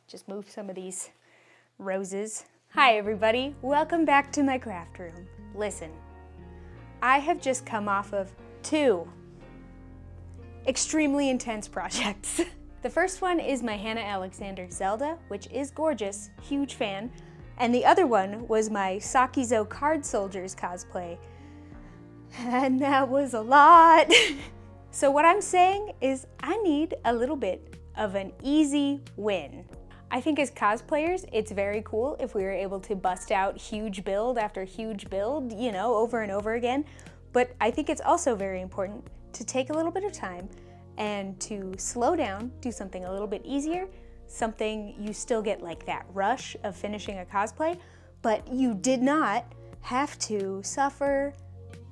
Just move some of these roses. Hi everybody, welcome back to my craft room. Listen, I have just come off of 2 extremely intense projects. The first one is my Hannah Alexander Zelda, which is gorgeous, huge fan. And the other one was my Sakizo Card Soldiers cosplay. And that was a lot. So what I'm saying is I need a little bit of an easy win. I think as cosplayers, it's very cool if we were able to bust out huge build after huge build, you know, over and over again. But I think it's also very important to take a little bit of time and to slow down, do something a little bit easier, something you still get like that rush of finishing a cosplay, but you did not have to suffer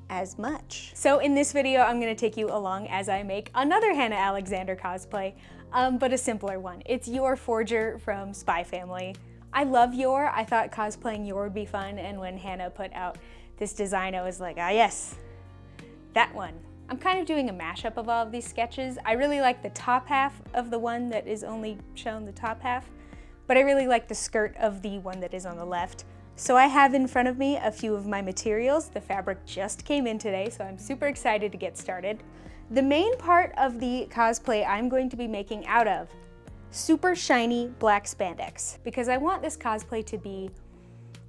as much. So in this video, I'm gonna take you along as I make another Hannah Alexander cosplay, but a simpler one. It's Yor Forger from Spy Family. I love Yor. I thought cosplaying Yor would be fun, and when Hannah put out this design, I was like, ah yes, that one. I'm kind of doing a mashup of all of these sketches. I really like the top half of the one that is only shown the top half, but I really like the skirt of the one that is on the left. So I have in front of me a few of my materials. The fabric just came in today, so I'm super excited to get started. The main part of the cosplay I'm going to be making out of super shiny black spandex, because I want this cosplay to be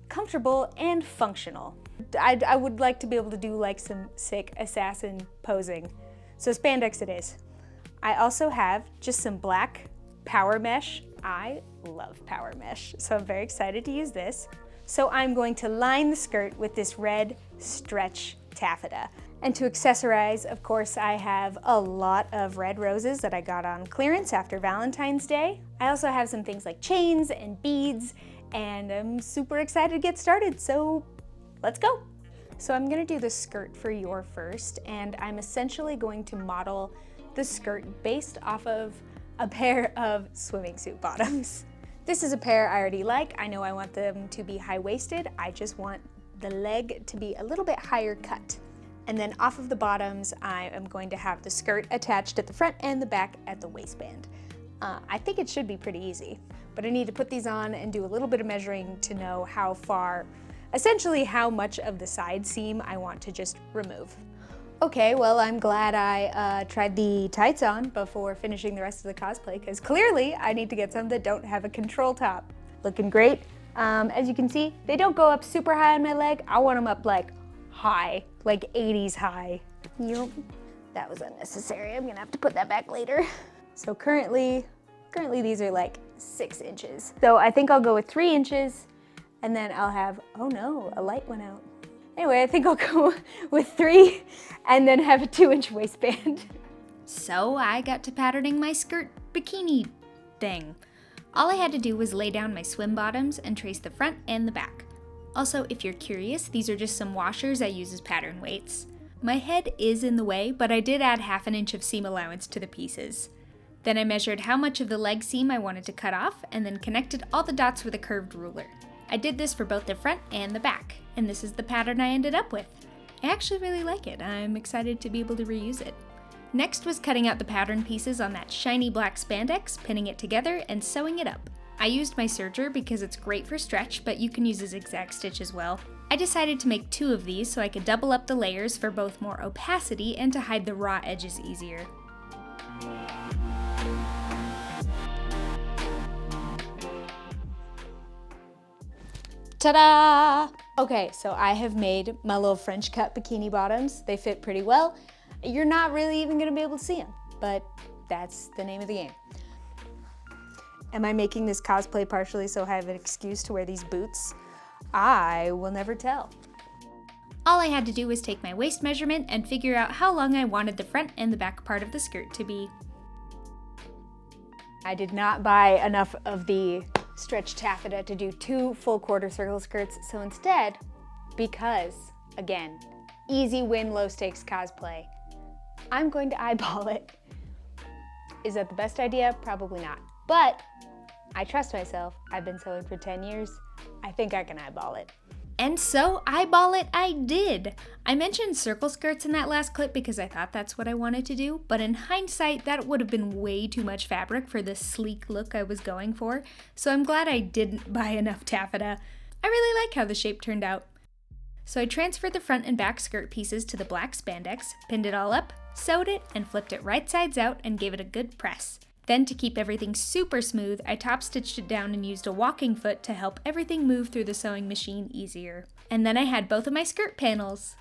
comfortable and functional. I would like to be able to do like some sick assassin posing. So spandex it is. I also have just some black power mesh. I love power mesh, so I'm very excited to use this. So I'm going to line the skirt with this red stretch taffeta. And to accessorize, of course, I have a lot of red roses that I got on clearance after Valentine's Day. I also have some things like chains and beads, and I'm super excited to get started, so let's go. So I'm gonna do the skirt for Yor first, and I'm essentially going to model the skirt based off of a pair of swimming suit bottoms. This is a pair I already like. I know I want them to be high-waisted. I just want the leg to be a little bit higher cut. And then off of the bottoms, I am going to have the skirt attached at the front and the back at the waistband. I think it should be pretty easy, but I need to put these on and do a little bit of measuring to know how far, essentially how much of the side seam I want to just remove. Okay, well, I'm glad I tried the tights on before finishing the rest of the cosplay, because clearly I need to get some that don't have a control top. Looking great. As you can see, they don't go up super high on my leg. I want them up like high, like 80s high. Yep. That was unnecessary. I'm gonna have to put that back later. So currently these are like 6 inches. So I think I'll go with 3 inches, and then I'll have, oh no, a light went out. Anyway, I think I'll go with 3 and then have a 2-inch waistband. So I got to patterning my skirt bikini thing. All I had to do was lay down my swim bottoms and trace the front and the back. Also, if you're curious, these are just some washers I use as pattern weights. My head is in the way, but I did add 1/2 inch of seam allowance to the pieces. Then I measured how much of the leg seam I wanted to cut off, and then connected all the dots with a curved ruler. I did this for both the front and the back, and this is the pattern I ended up with. I actually really like it. I'm excited to be able to reuse it. Next was cutting out the pattern pieces on that shiny black spandex, pinning it together, and sewing it up. I used my serger because it's great for stretch, but you can use a zigzag stitch as well. I decided to make 2 of these so I could double up the layers for both more opacity and to hide the raw edges easier. Ta-da! Okay, so I have made my little French cut bikini bottoms. They fit pretty well. You're not really even gonna be able to see them, but that's the name of the game. Am I making this cosplay partially so I have an excuse to wear these boots? I will never tell. All I had to do was take my waist measurement and figure out how long I wanted the front and the back part of the skirt to be. I did not buy enough of the stretch taffeta to do 2 full quarter circle skirts, so instead, because, again, easy win, low stakes cosplay, I'm going to eyeball it. Is that the best idea? Probably not. But I trust myself. I've been sewing for 10 years. I think I can eyeball it. And so eyeball it I did. I mentioned circle skirts in that last clip because I thought that's what I wanted to do, but in hindsight that would have been way too much fabric for the sleek look I was going for, so I'm glad I didn't buy enough taffeta. I really like how the shape turned out. So I transferred the front and back skirt pieces to the black spandex, pinned it all up, sewed it, and flipped it right sides out and gave it a good press. Then to keep everything super smooth, I top stitched it down and used a walking foot to help everything move through the sewing machine easier. And then I had both of my skirt panels.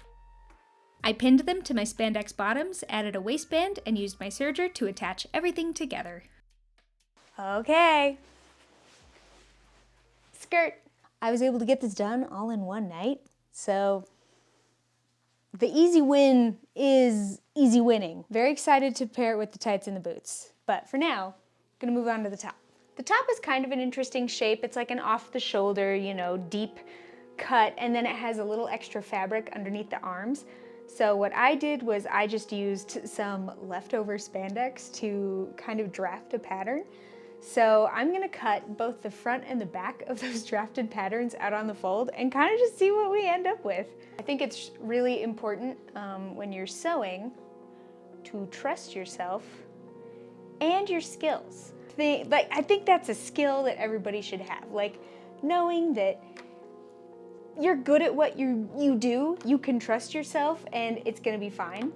I pinned them to my spandex bottoms, added a waistband, and used my serger to attach everything together. Okay. Skirt. I was able to get this done all in one night, so the easy win is easy winning. Very excited to pair it with the tights and the boots. But for now, I'm gonna move on to the top. The top is kind of an interesting shape. It's like an off the shoulder, deep cut, and then it has a little extra fabric underneath the arms. So what I did was I just used some leftover spandex to kind of draft a pattern. So I'm gonna cut both the front and the back of those drafted patterns out on the fold and kind of just see what we end up with. I think it's really important when you're sewing to trust yourself and your skills. I think that's a skill that everybody should have. Like knowing that you're good at what you do, you can trust yourself, and it's gonna be fine.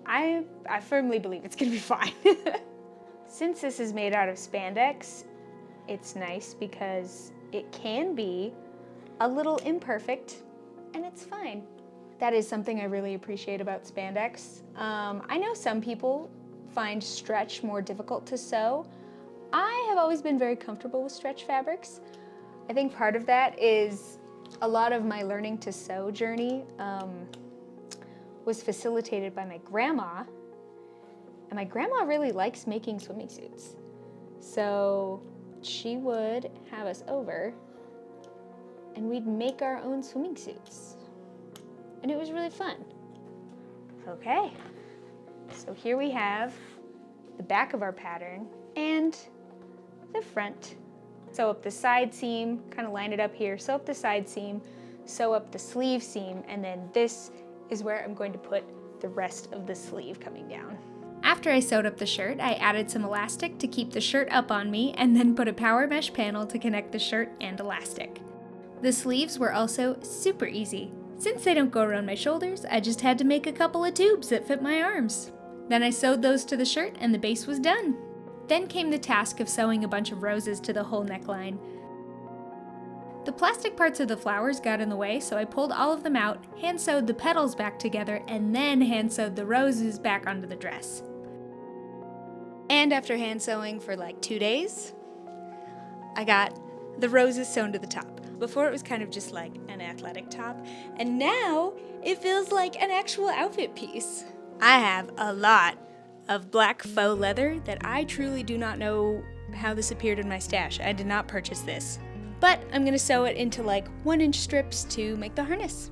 I firmly believe it's gonna be fine. Since this is made out of spandex, it's nice because it can be a little imperfect, and it's fine. That is something I really appreciate about spandex. I know some people find stretch more difficult to sew. I have always been very comfortable with stretch fabrics. I think part of that is a lot of my learning to sew journey was facilitated by my grandma. And my grandma really likes making swimming suits. So she would have us over and we'd make our own swimming suits. And it was really fun. Okay, so here we have the back of our pattern and the front. Sew up the side seam, kind of line it up here, sew up the side seam, sew up the sleeve seam, and then this is where I'm going to put the rest of the sleeve coming down. After I sewed up the shirt, I added some elastic to keep the shirt up on me and then put a power mesh panel to connect the shirt and elastic. The sleeves were also super easy. Since they don't go around my shoulders, I just had to make a couple of tubes that fit my arms. Then I sewed those to the shirt and the base was done. Then came the task of sewing a bunch of roses to the whole neckline. The plastic parts of the flowers got in the way, so I pulled all of them out, hand sewed the petals back together, and then hand sewed the roses back onto the dress. And after hand sewing for like 2 days, I got the roses sewn to the top. Before it was kind of just like an athletic top, and now it feels like an actual outfit piece. I have a lot of black faux leather that I truly do not know how this appeared in my stash. I did not purchase this. But I'm gonna sew it into like 1-inch strips to make the harness.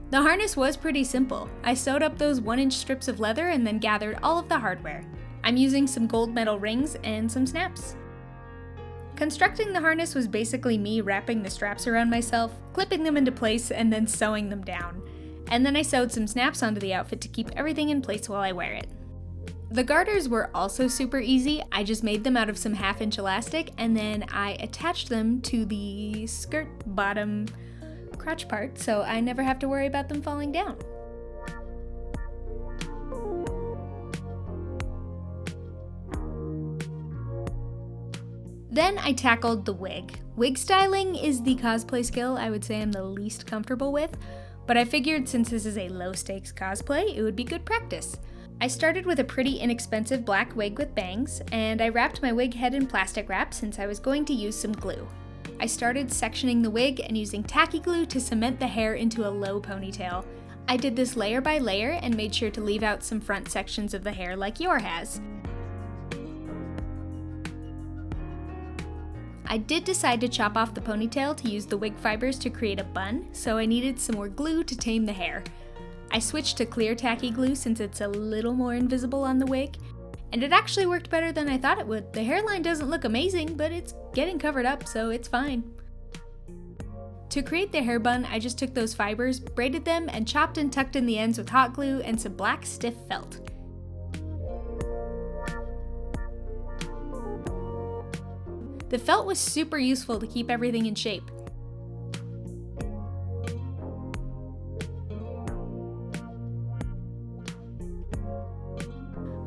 The harness was pretty simple. I sewed up those 1-inch strips of leather and then gathered all of the hardware. I'm using some gold metal rings and some snaps. Constructing the harness was basically me wrapping the straps around myself, clipping them into place, and then sewing them down. And then I sewed some snaps onto the outfit to keep everything in place while I wear it. The garters were also super easy. I just made them out of some 1/2-inch elastic and then I attached them to the skirt bottom crotch part so I never have to worry about them falling down. Then I tackled the wig. Wig styling is the cosplay skill I would say I'm the least comfortable with, but I figured since this is a low-stakes cosplay, it would be good practice. I started with a pretty inexpensive black wig with bangs, and I wrapped my wig head in plastic wrap since I was going to use some glue. I started sectioning the wig and using tacky glue to cement the hair into a low ponytail. I did this layer by layer and made sure to leave out some front sections of the hair like Yor has. I did decide to chop off the ponytail to use the wig fibers to create a bun, so I needed some more glue to tame the hair. I switched to clear tacky glue since it's a little more invisible on the wig, and it actually worked better than I thought it would. The hairline doesn't look amazing, but it's getting covered up, so it's fine. To create the hair bun, I just took those fibers, braided them, and chopped and tucked in the ends with hot glue and some black stiff felt. The felt was super useful to keep everything in shape.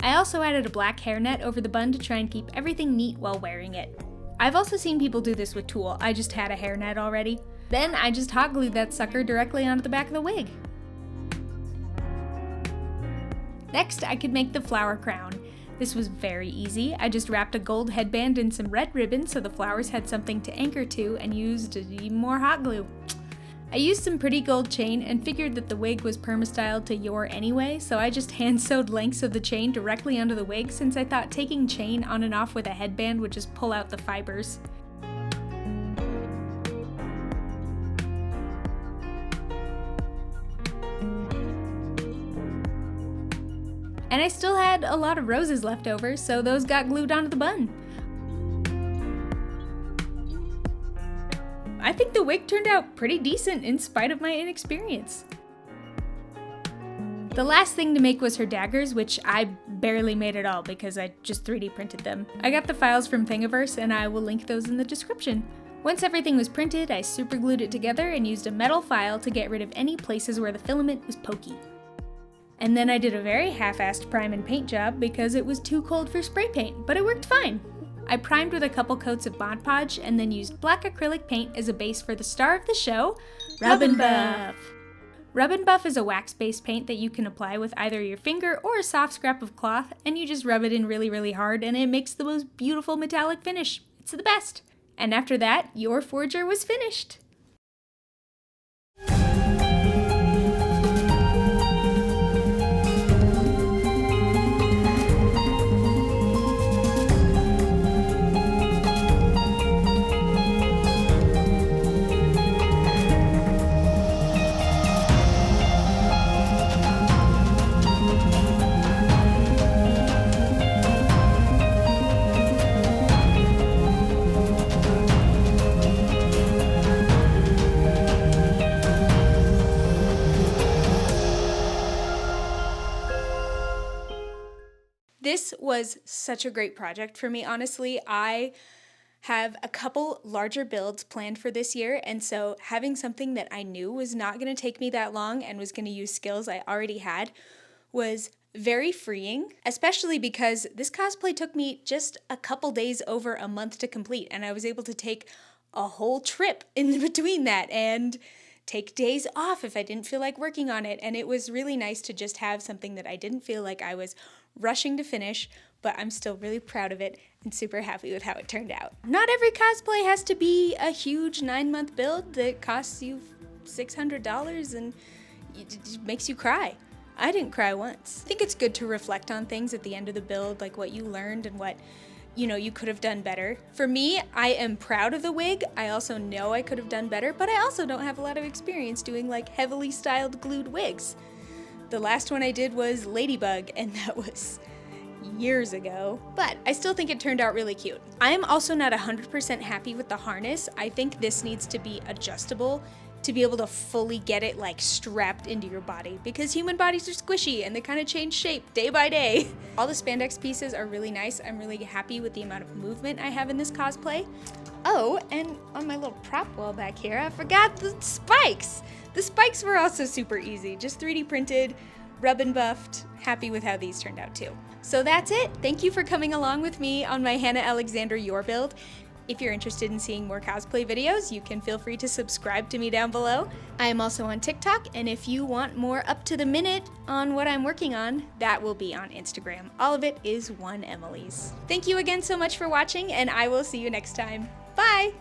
I also added a black hairnet over the bun to try and keep everything neat while wearing it. I've also seen people do this with tulle. I just had a hairnet already. Then I just hot glued that sucker directly onto the back of the wig. Next, I could make the flower crown. This was very easy. I just wrapped a gold headband in some red ribbon so the flowers had something to anchor to and used even more hot glue. I used some pretty gold chain and figured that the wig was perma-styled to your anyway, so I just hand-sewed lengths of the chain directly onto the wig since I thought taking chain on and off with a headband would just pull out the fibers. And I still had a lot of roses left over, so those got glued onto the bun. I think the wig turned out pretty decent in spite of my inexperience. The last thing to make was her daggers, which I barely made at all because I just 3D printed them. I got the files from Thingiverse and I will link those in the description. Once everything was printed, I super glued it together and used a metal file to get rid of any places where the filament was pokey. And then I did a very half-assed prime and paint job because it was too cold for spray paint, but it worked fine. I primed with a couple coats of Mod Podge and then used black acrylic paint as a base for the star of the show, Rub and Buff. Rub and Buff is a wax-based paint that you can apply with either your finger or a soft scrap of cloth, and you just rub it in really, really hard and it makes the most beautiful metallic finish. It's the best. And after that, your forger was finished. This was such a great project for me, honestly. I have a couple larger builds planned for this year, and so having something that I knew was not going to take me that long and was going to use skills I already had was very freeing, especially because this cosplay took me just a couple days over a month to complete, and I was able to take a whole trip in between that and take days off if I didn't feel like working on it, and it was really nice to just have something that I didn't feel like I was rushing to finish, but I'm still really proud of it and super happy with how it turned out. Not every cosplay has to be a huge 9-month build that costs you $600 and it makes you cry. I didn't cry once. I think it's good to reflect on things at the end of the build, like what you learned and what you could have done better. For me, I am proud of the wig. I also know I could have done better, but I also don't have a lot of experience doing like heavily styled glued wigs. The last one I did was Ladybug, and that was years ago, but I still think it turned out really cute. I am also not 100% happy with the harness. I think this needs to be adjustable to be able to fully get it like strapped into your body, because human bodies are squishy and they kind of change shape day by day. All the spandex pieces are really nice. I'm really happy with the amount of movement I have in this cosplay. Oh, and on my little prop wall back here, I forgot the spikes. The spikes were also super easy, just 3D printed, rub and buffed. Happy with how these turned out too. So that's it. Thank you for coming along with me on my Hannah Alexander Your Build. If you're interested in seeing more cosplay videos, you can feel free to subscribe to me down below. I am also on TikTok, and if you want more up to the minute on what I'm working on, that will be on Instagram. All of it is one Emily's. Thank you again so much for watching, and I will see you next time. Bye!